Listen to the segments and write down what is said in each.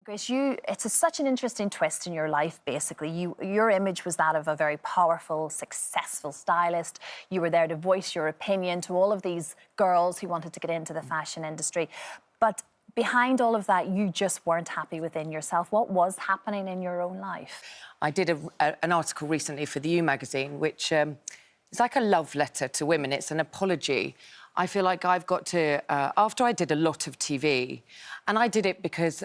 Grace, such an interesting twist in your life, basically. Your image was that of a very powerful, successful stylist. You were there to voice your opinion to all of these girls who wanted to get into the fashion industry. But behind all of that, you just weren't happy within yourself. What was happening in your own life? I did an article recently for the You magazine, which is like a love letter to women. It's an apology. I feel like I've got to... after I did a lot of TV, and I did it because...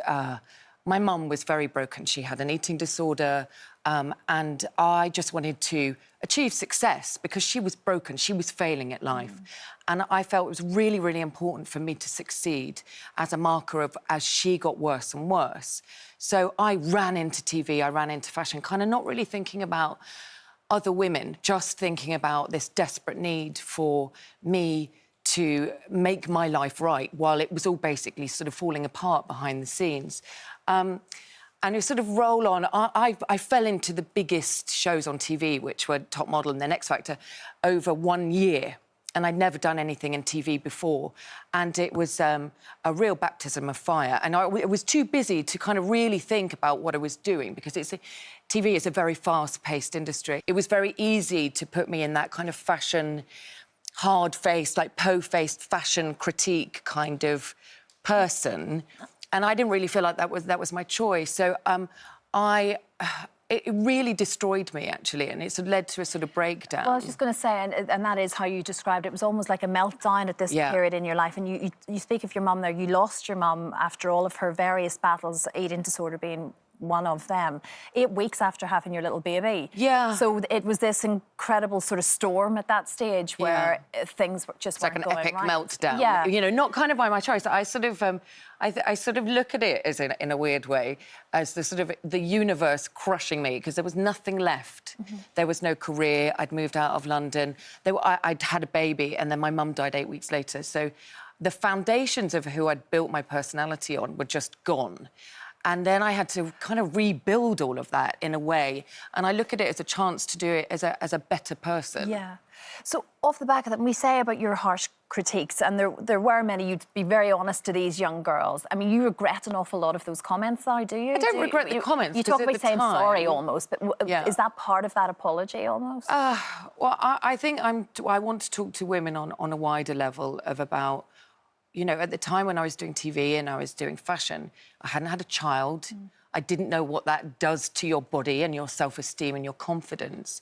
my mum was very broken. She had an eating disorder, and I just wanted to achieve success because she was broken. She was failing at life. And I felt it was really, really important for me to succeed as a marker of as she got worse and worse. So I ran into TV, I ran into fashion, kind of not really thinking about other women, just thinking about this desperate need for me to make my life right while it was all basically sort of falling apart behind the scenes. And you sort of roll on. I fell into the biggest shows on TV, which were Top Model and then X Factor, over 1 year. And I'd never done anything in TV before. And it was a real baptism of fire. And I was too busy to kind of really think about what I was doing because TV is a very fast-paced industry. It was very easy to put me in that kind of fashion, hard-faced, like po-faced fashion critique kind of person. And I didn't really feel like that was my choice. So it really destroyed me, actually, and it sort of led to a sort of breakdown. Well, I was just going to say, and that is how you described it. It was almost like a meltdown at this period in your life. And you speak of your mum there. You lost your mum after all of her various battles, eating disorder being one of them, 8 weeks after having your little baby. Yeah. So it was this incredible sort of storm at that stage where things just weren't going right. It's like an epic meltdown. Yeah. You know, not kind of by my choice. I sort of, I sort of look at it as in a weird way as the universe crushing me because there was nothing left. There was no career. I'd moved out of London. I'd had a baby, and then my mum died 8 weeks later. So the foundations of who I'd built my personality on were just gone. And then I had to kind of rebuild all of that in a way. And I look at it as a chance to do it as a better person. Yeah. So off the back of that, when we say about your harsh critiques, and there were many, you'd be very honest to these young girls. I mean, you regret an awful lot of those comments now, do you? I don't regret the comments. You talk about saying sorry almost, but is that part of that apology almost? Well, I think I want to talk to women on a wider level of about... You know, at the time when I was doing TV and I was doing fashion, I hadn't had a child. I didn't know what that does to your body and your self-esteem and your confidence.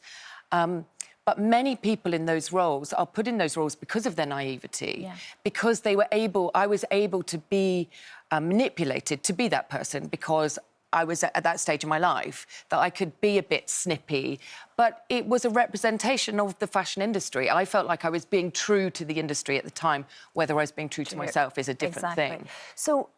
But many people in those roles are put in those roles because of their naivety, because I was able to be manipulated to be that person because I was at that stage in my life that I could be a bit snippy, but it was a representation of the fashion industry. I felt like I was being true to the industry at the time. Whether I was being true to myself is a different thing. So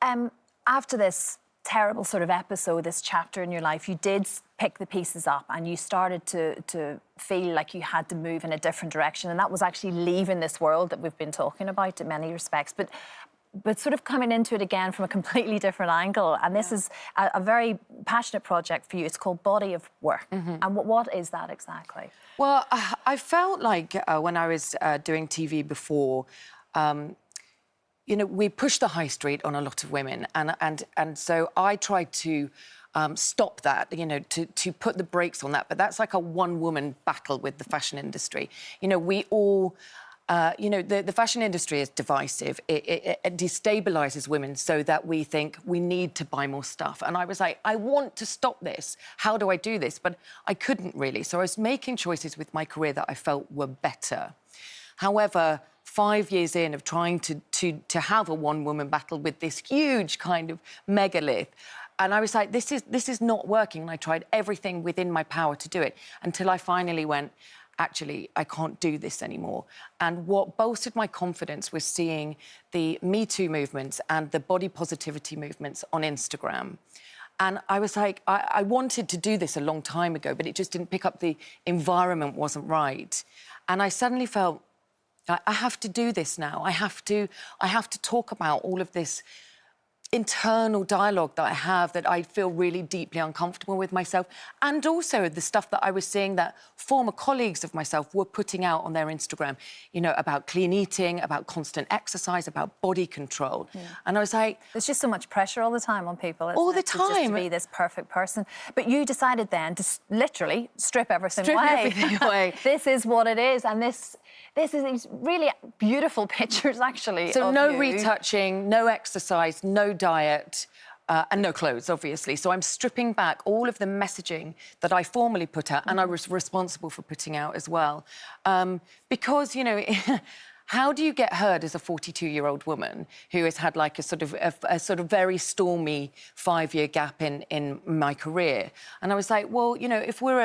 after this terrible sort of episode, this chapter in your life, you did pick the pieces up and you started to feel like you had to move in a different direction, and that was actually leaving this world that we've been talking about in many respects. But sort of coming into it again from a completely different angle. And this is a very passionate project for you. It's called Body of Work. And what is that exactly? Well, I felt like when I was doing TV before, you know, we pushed the high street on a lot of women. And so I tried to stop that, you know, to put the brakes on that. But that's like a one-woman battle with the fashion industry. You know, we all... you know, the fashion industry is divisive. It destabilises women so that we think we need to buy more stuff. And I was like, I want to stop this. How do I do this? But I couldn't really. So I was making choices with my career that I felt were better. However, 5 years in of trying to have a one-woman battle with this huge kind of megalith, and I was like, this is not working. And I tried everything within my power to do it until I finally went, actually, I can't do this anymore. And what bolstered my confidence was seeing the Me Too movements and the body positivity movements on Instagram. And I was like, I wanted to do this a long time ago, but it just didn't pick up. The environment wasn't right. And I suddenly felt, I have to do this now. I have to talk about all of this internal dialogue that I have that I feel really deeply uncomfortable with myself, and also the stuff that I was seeing that former colleagues of myself were putting out on their Instagram, you know, about clean eating, about constant exercise, about body control. And I was like... There's just so much pressure all the time on people. All the Just to time. be this perfect person. But you decided then to literally strip everything Strip away. everything away. This is what it is, and this is these really beautiful pictures, actually. So of no you. retouching, no exercise, no diet, and no clothes, obviously. So I'm stripping back all of the messaging that I formerly put out, and I was responsible for putting out as well. Because, you know, how do you get heard as a 42-year-old woman who has had like a sort of very stormy 5-year gap in my career? And I was like, well, you know, if we're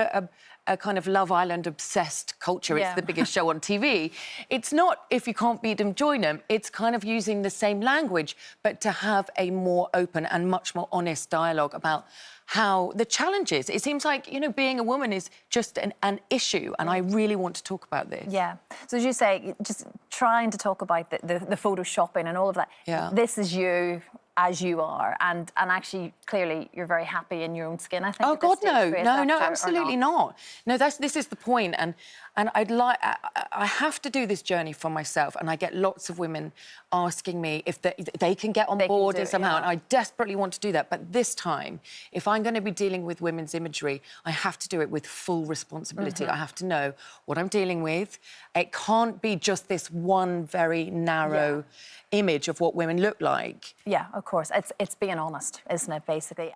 a kind of Love Island obsessed culture, it's the biggest show on TV. It's not if you can't beat them, join them. It's kind of using the same language, but to have a more open and much more honest dialogue about how the challenges. It seems like, you know, being a woman is just an issue, and I really want to talk about this. Yeah. So as you say, just trying to talk about the photoshopping and all of that. Yeah. This is you as you are, and actually, clearly, you're very happy in your own skin, I think. Oh at this God, stage, no, Grace, no, after, or absolutely not. No, this is the point, and I have to do this journey for myself, and I get lots of women asking me if they can get on board somehow, and I desperately want to do that. But this time, if I'm going to be dealing with women's imagery, I have to do it with full responsibility. I have to know what I'm dealing with. It can't be just this one very narrow image of what women look like. Yeah, of course. It's being honest, isn't it, basically?